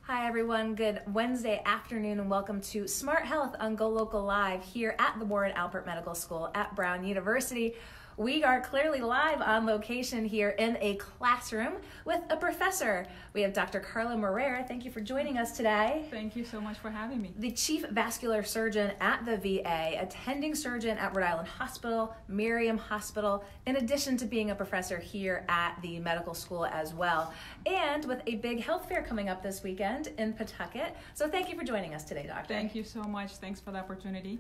Hi everyone, good Wednesday afternoon and welcome to Smart Health on GoLocal Live here at the Moreira Alpert Medical School at Brown University. We are clearly live on location here in a classroom with a professor. We have Dr. Carla Moreira. Thank you for joining us today. Thank you so much for having me. The Chief Vascular Surgeon at the VA, attending surgeon at Rhode Island Hospital, Miriam Hospital, in addition to being a professor here at the medical school as well, and with a big health fair coming up this weekend in Pawtucket. So thank you for joining us today, Doctor. Thank you so much. Thanks for the opportunity.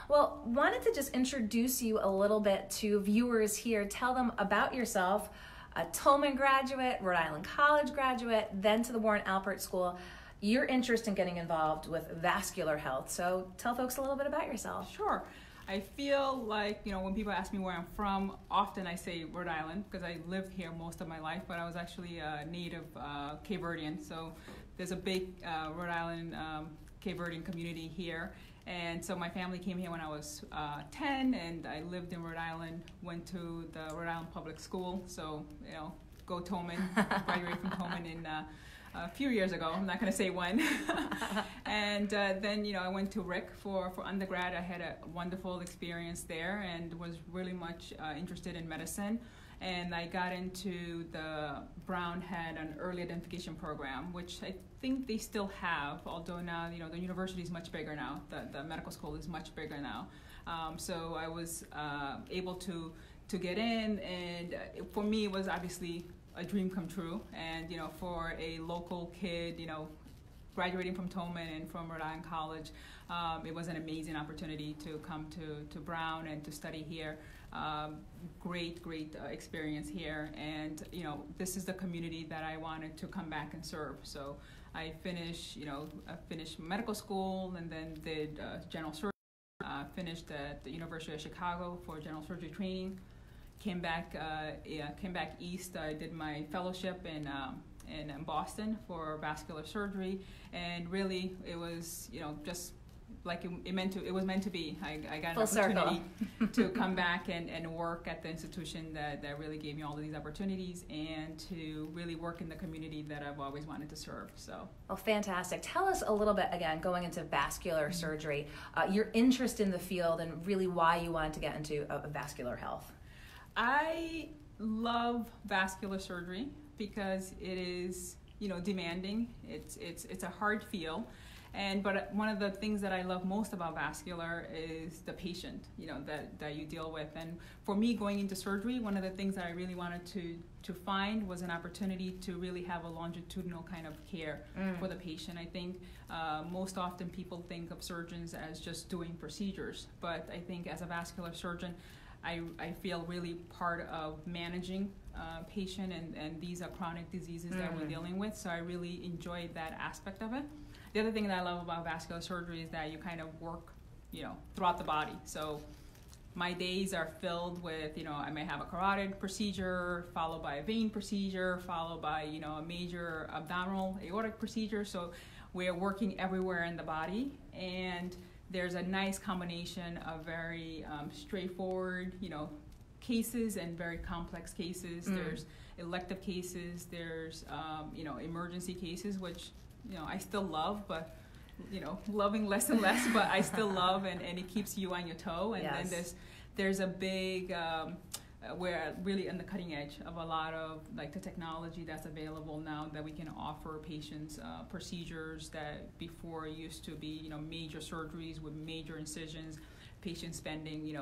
Well, wanted to just introduce you a little bit to viewers here. Tell them about yourself, a Tolman graduate, Rhode Island College graduate, then to the Warren Alpert School. Your interest in getting involved with vascular health. So tell folks a little bit about yourself. Sure. I feel like, when people ask me where I'm from, often I say Rhode Island because I lived here most of my life, but I was actually a native Cape Verdean. So there's a big Rhode Island Cape Verdean community here. And so my family came here when I was 10, and I lived in Rhode Island, went to the Rhode Island Public School. So, go Tolman, graduated from Tolman in a few years ago. I'm not going to say when. And then, I went to RIC for undergrad. I had a wonderful experience there and was really much interested in medicine. And I got into Brown had an early identification program, which I think they still have, although now, the university is much bigger now. The medical school is much bigger now. So I was able to get in, and for me, it was obviously a dream come true. And, for a local kid, graduating from Tolman and from Rhode Island College, it was an amazing opportunity to come to Brown and to study here. Great experience here, and this is the community that I wanted to come back and serve. So I finished medical school and then did general surgery. Finished at the University of Chicago for general surgery training. Came back east. I did my fellowship in Boston for vascular surgery, and really it was just like it was meant to be. I got an opportunity to come back and work at the institution that really gave me all of these opportunities, and to really work in the community that I've always wanted to serve. So, well, fantastic. Tell us a little bit, again, going into vascular surgery, your interest in the field and really why you wanted to get into vascular health. I love vascular surgery because it is, demanding. It's a hard field. But one of the things that I love most about vascular is the patient, that you deal with. And for me, going into surgery, one of the things that I really wanted to find was an opportunity to really have a longitudinal kind of care for the patient. I think most often people think of surgeons as just doing procedures, but I think as a vascular surgeon, I feel really part of managing patient, and these are chronic diseases that we're dealing with. So I really enjoyed that aspect of it. The other thing that I love about vascular surgery is that you kind of work, throughout the body. So my days are filled with, I may have a carotid procedure, followed by a vein procedure, followed by, a major abdominal aortic procedure. So we're working everywhere in the body, and there's a nice combination of very straightforward, cases and very complex cases. There's elective cases, there's, emergency cases, which, I still love, but, loving less and less, but I still love, and it keeps you on your toe. And yes. Then there's a big, we're really on the cutting edge of a lot of the technology that's available now, that we can offer patients procedures that before used to be, major surgeries with major incisions, patients spending,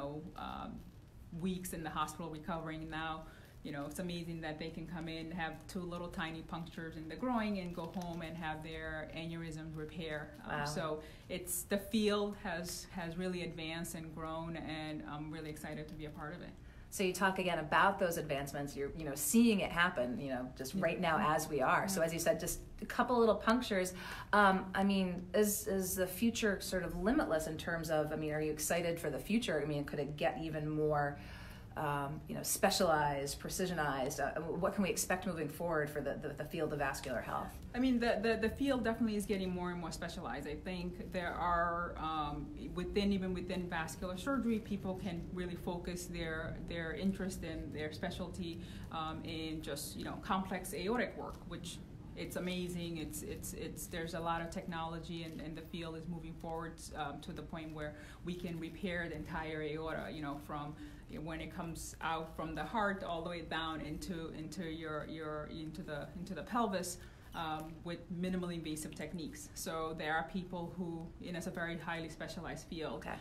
weeks in the hospital recovering. Now, it's amazing that they can come in, have 2 little tiny punctures in the groin, and go home and have their aneurysms repair. Wow. So the field has really advanced and grown, and I'm really excited to be a part of it. So you talk again about those advancements. You're seeing it happen, just right now as we are. So as you said, just a couple little punctures. Is the future sort of limitless in terms of? Are you excited for the future? Could it get even more specialized, precisionized? What can we expect moving forward for the field of vascular health? The field definitely is getting more and more specialized. I think there are, within vascular surgery, people can really focus their interest in their specialty in just, complex aortic work, which it's amazing. There's a lot of technology, and the field is moving forward to the point where we can repair the entire aorta, from when it comes out from the heart all the way down into the pelvis. With minimally invasive techniques. So there are people who, it's a very highly specialized field, okay.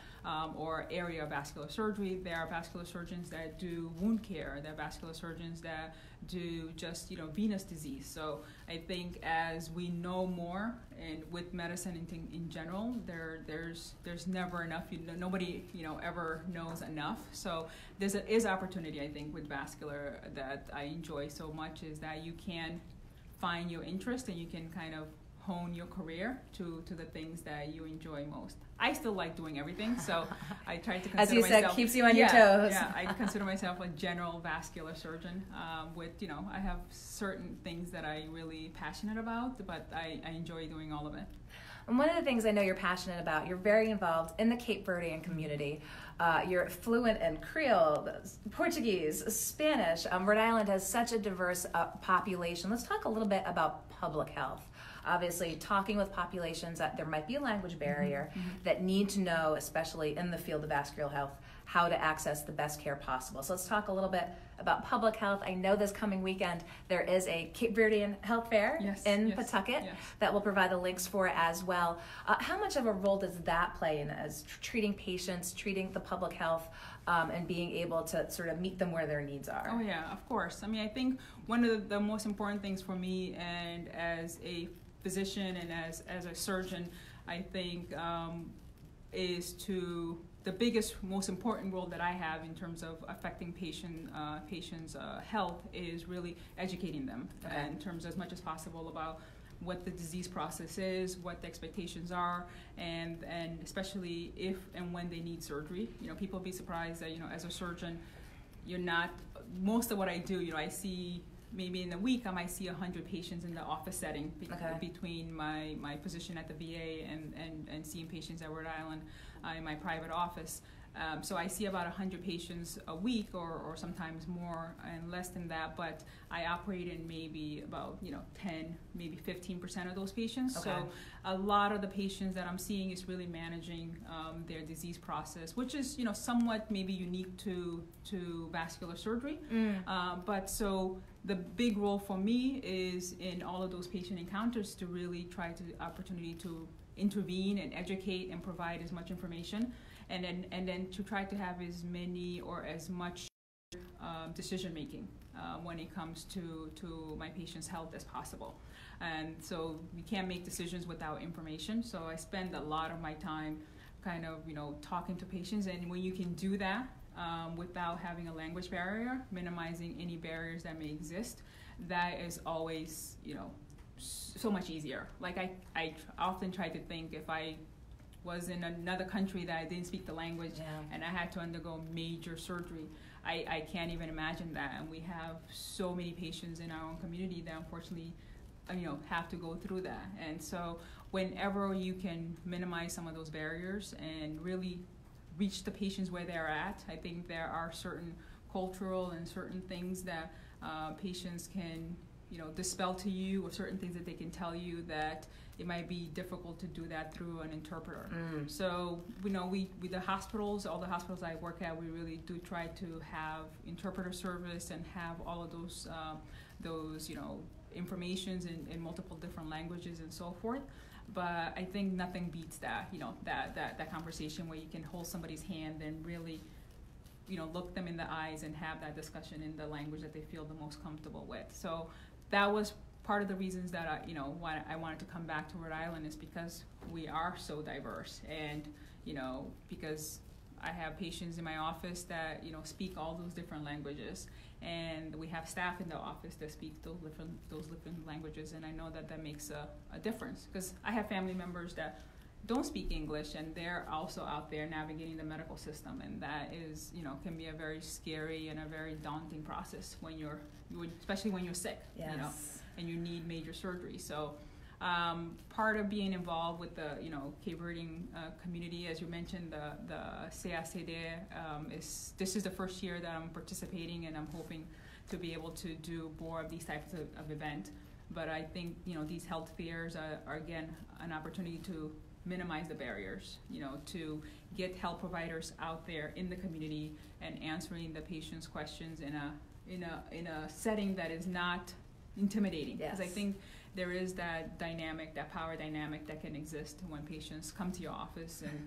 Or area of vascular surgery. There are vascular surgeons that do wound care. There are vascular surgeons that do just, venous disease. So I think as we know more, and with medicine in general, there's never enough. Nobody, ever knows enough. So is opportunity, I think, with vascular that I enjoy so much, is that you can find your interest and you can kind of hone your career to the things that you enjoy most. I still like doing everything, so I try to consider as you myself, said, keeps you on your toes. Yeah, I consider myself a general vascular surgeon. I have certain things that I'm really passionate about, but I enjoy doing all of it. And one of the things I know you're passionate about, you're very involved in the Cape Verdean community. You're fluent in Creole, Portuguese, Spanish. Rhode Island has such a diverse population. Let's talk a little bit about public health. Obviously, talking with populations that there might be a language barrier, that need to know, especially in the field of vascular health, how to access the best care possible. So let's talk a little bit about public health. I know this coming weekend there is a Cape Verdean Health Fair in Pawtucket that we'll provide the links for as well. How much of a role does that play in as treating patients, treating the public health, and being able to sort of meet them where their needs are? Oh yeah, of course. I mean, I think one of the most important things for me, and as a physician and as a surgeon, I think is the biggest, most important role that I have in terms of affecting patients' health is really educating them in terms as much as possible about what the disease process is, what the expectations are, and especially if and when they need surgery. People be surprised that, as a surgeon, most of what I do, I see maybe in a week I might see 100 patients in the office setting between my position at the VA and seeing patients at Rhode Island in my private office. So I see about 100 patients a week or sometimes more and less than that, but I operate in maybe about 10, maybe 15% of those patients. Okay. So a lot of the patients that I'm seeing is really managing their disease process, which is somewhat maybe unique to vascular surgery. But so the big role for me is in all of those patient encounters to really try to opportunity to intervene and educate and provide as much information, and then to try to have as many or as much decision making when it comes to my patient's health as possible. And so we can't make decisions without information. So I spend a lot of my time kind of talking to patients, and when you can do that without having a language barrier, minimizing any barriers that may exist, that is always so much easier. Like I often try to think, if I was in another country that I didn't speak the language and I had to undergo major surgery, I can't even imagine that. And we have so many patients in our own community that unfortunately have to go through that. And so whenever you can minimize some of those barriers and really reach the patients where they're at, I think there are certain cultural and certain things that patients can dispel to you, or certain things that they can tell you that it might be difficult to do that through an interpreter. So we with the hospitals, all the hospitals I work at, we really do try to have interpreter service and have all of those informations in multiple different languages and so forth. But I think nothing beats that that conversation where you can hold somebody's hand and really look them in the eyes and have that discussion in the language that they feel the most comfortable with. So that was part of the reasons that why I wanted to come back to Rhode Island, is because we are so diverse, and because I have patients in my office that speak all those different languages, and we have staff in the office that speak those different languages, and I know that makes a difference, because I have family members that don't speak English, and they're also out there navigating the medical system, and that is can be a very scary and a very daunting process especially when you're sick. And you need major surgery. So part of being involved with the Cape Verdean community, as you mentioned, the CACD this is the first year that I'm participating, and I'm hoping to be able to do more of these types of events. But I think, these health fairs are again an opportunity to minimize the barriers, to get health providers out there in the community and answering the patient's questions in a setting that is not intimidating. Yes. Because I think there is that dynamic, that power dynamic that can exist when patients come to your office and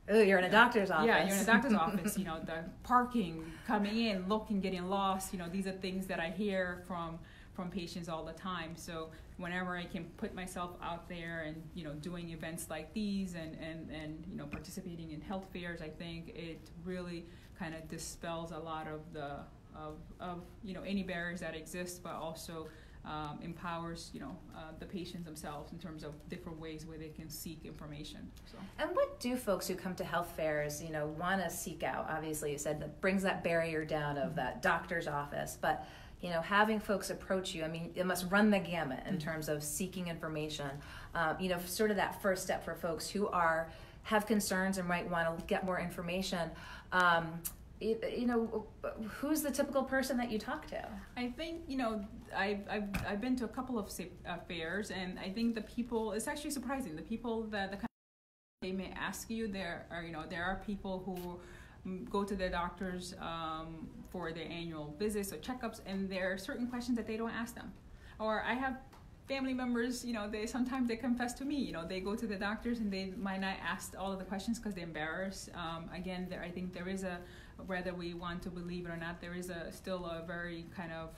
oh, you're in a doctor's office. Yeah, you're in a doctor's office. The parking, coming in, looking, getting lost. These are things that I hear from patients all the time. So whenever I can put myself out there and doing events like these and participating in health fairs, I think it really kind of dispels a lot of the any barriers that exist, but also empowers the patients themselves in terms of different ways where they can seek information. So. And what do folks who come to health fairs want to seek out? Obviously, you said that brings that barrier down of that doctor's office, but having folks approach you, I mean, it must run the gamut in terms of seeking information. Sort of that first step for folks who have concerns and might want to get more information. Who's the typical person that you talk to? I think, I've been to a couple of fairs, and I think the people, it's actually surprising, the people that they may ask you, there are people who go to their doctors for their annual visits or checkups, and there are certain questions that they don't ask them. Or I have family members, they sometimes confess to me, they go to the doctors and they might not ask all of the questions because they're embarrassed. Again, I think there is whether we want to believe it or not, there is still a very kind of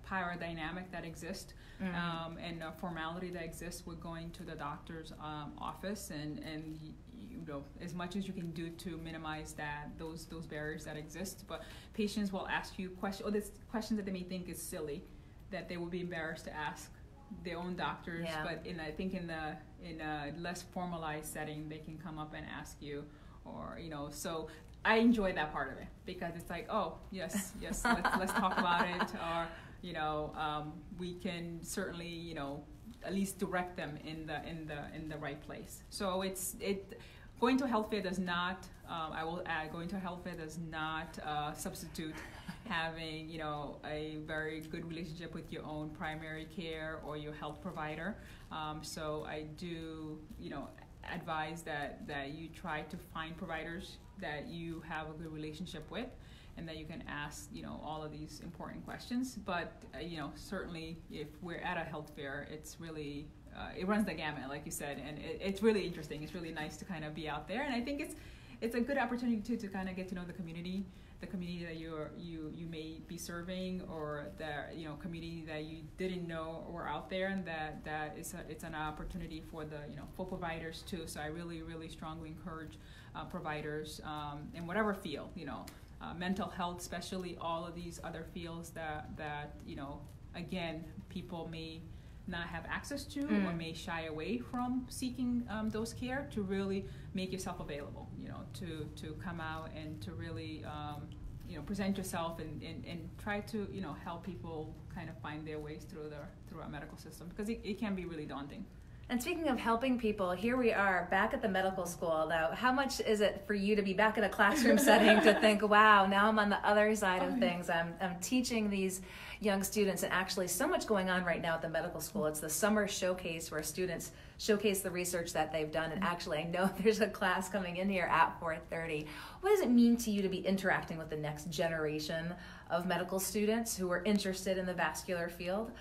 power dynamic that exists, and a formality that exists with going to the doctor's office, and as much as you can do to minimize those barriers that exist. But patients will ask you questions that they may think is silly, that they will be embarrassed to ask their own doctors. Yeah. But I think in a less formalized setting, they can come up and ask you, or so. I enjoy that part of it because it's like, oh yes, let's talk about it, or we can certainly at least direct them in the right place. So going to a health fair does not. I will add, going to a health fair does not substitute having a very good relationship with your own primary care or your health provider. So I do advise that you try to find providers that you have a good relationship with, and that you can ask all of these important questions. But certainly if we're at a health fair, it's really it runs the gamut, like you said, and it's really interesting. It's really nice to kind of be out there, and I think it's a good opportunity to kind of get to know the community that you may be serving, or the community that you didn't know were out there, and that it's an opportunity for the for providers too. So I really strongly encourage providers in whatever field, mental health, especially all of these other fields that again, people may not have access to or may shy away from seeking those care, to really make yourself available, to come out and to really present yourself and try to help people kind of find their ways through our medical system, because it can be really daunting. And speaking of helping people, here we are back at the medical school. Now, how much is it for you to be back in a classroom setting to think, wow, now I'm on the other side of things. I'm teaching these young students, and actually so much going on right now at the medical school. It's the summer showcase where students showcase the research that they've done. And actually, I know there's a class coming in here at 4:30. What does it mean to you to be interacting with the next generation of medical students who are interested in the vascular field?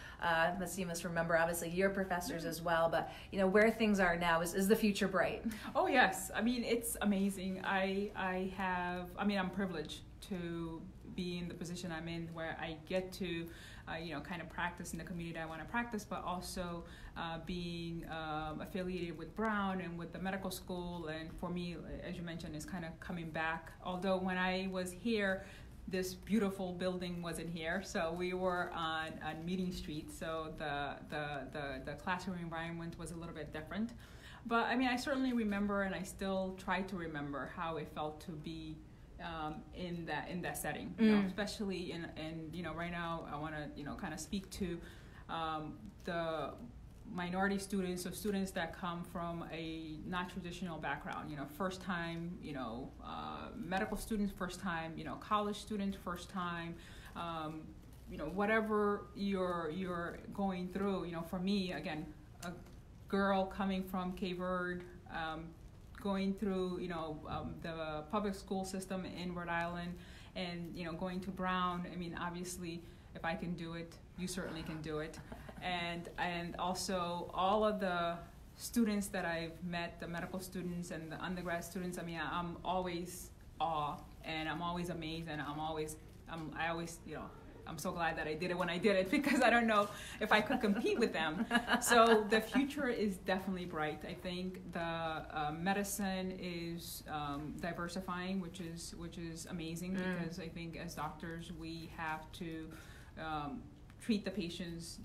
You must remember, obviously, your professors as well, but where things are now, is the future bright? Oh yes, I mean, it's amazing. I'm privileged to be in the position I'm in, where I get to kind of practice in the community I want to practice, but also being affiliated with Brown and with the medical school. And for me, as you mentioned, is kind of coming back. Although when I was here, this beautiful building wasn't here, so we were on Meeting Street, so the classroom environment was a little bit different. But I mean, I certainly remember, and I still try to remember how it felt to be in that setting, especially in right now. I want to kind of speak to the minority students, so students that come from a not traditional background, first time, medical students, first time, college students, first time, whatever you're going through, for me, again, a girl coming from Cape Verde, going through, the public school system in Rhode Island, and, going to Brown. I mean, obviously, if I can do it, you certainly can do it. And also all of the students that I've met, the medical students and the undergrad students, I mean, I'm always awe, and I'm always amazed, and I'm so glad that I did it when I did it, because I don't know if I could compete with them. So the future is definitely bright. I think the medicine is diversifying, which is amazing, because I think as doctors we have to treat the patients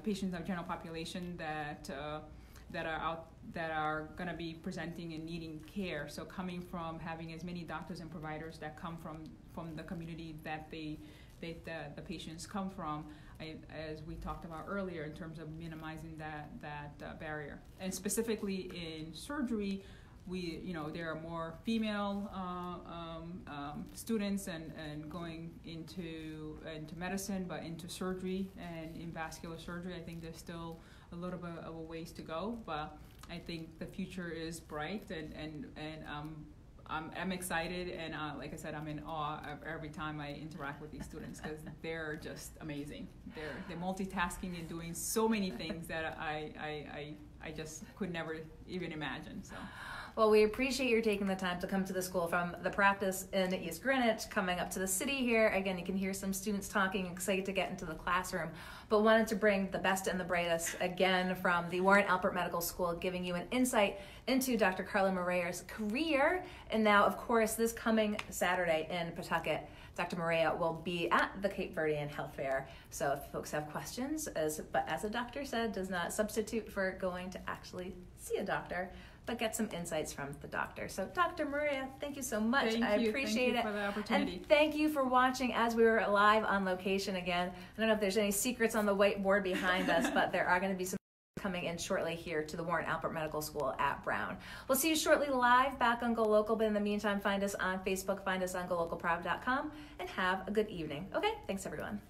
patients of general population that are going to be presenting and needing care. So coming from having as many doctors and providers that come from the community that the patients come from, as we talked about earlier, in terms of minimizing that barrier. And specifically in surgery, there are more female students and going into medicine, but into surgery and in vascular surgery, I think there's still a little bit of a ways to go, but I think the future is bright, and I'm excited, and like I said, I'm in awe every time I interact with these students, because they're just amazing. They're multitasking and doing so many things that I just could never even imagine. So. Well, we appreciate your taking the time to come to the school from the practice in East Greenwich, coming up to the city here. Again, you can hear some students talking, excited to get into the classroom, but wanted to bring the best and the brightest again from the Warren Alpert Medical School, giving you an insight into Dr. Carla Moreira's career. And now, of course, this coming Saturday in Pawtucket, Dr. Moreira will be at the Cape Verdean Health Fair. So if folks have questions, but as a doctor said, does not substitute for going to actually see a doctor, but get some insights from the doctor. So Dr. Moreira, thank you so much. I appreciate it. Thank you for the opportunity. And thank you for watching as we were live on location again. I don't know if there's any secrets on the whiteboard behind us, but there are going to be some coming in shortly here to the Warren Alpert Medical School at Brown. We'll see you shortly live back on GoLocal, but in the meantime, find us on Facebook, find us on GoLocalProud.com, and have a good evening. Okay, thanks everyone.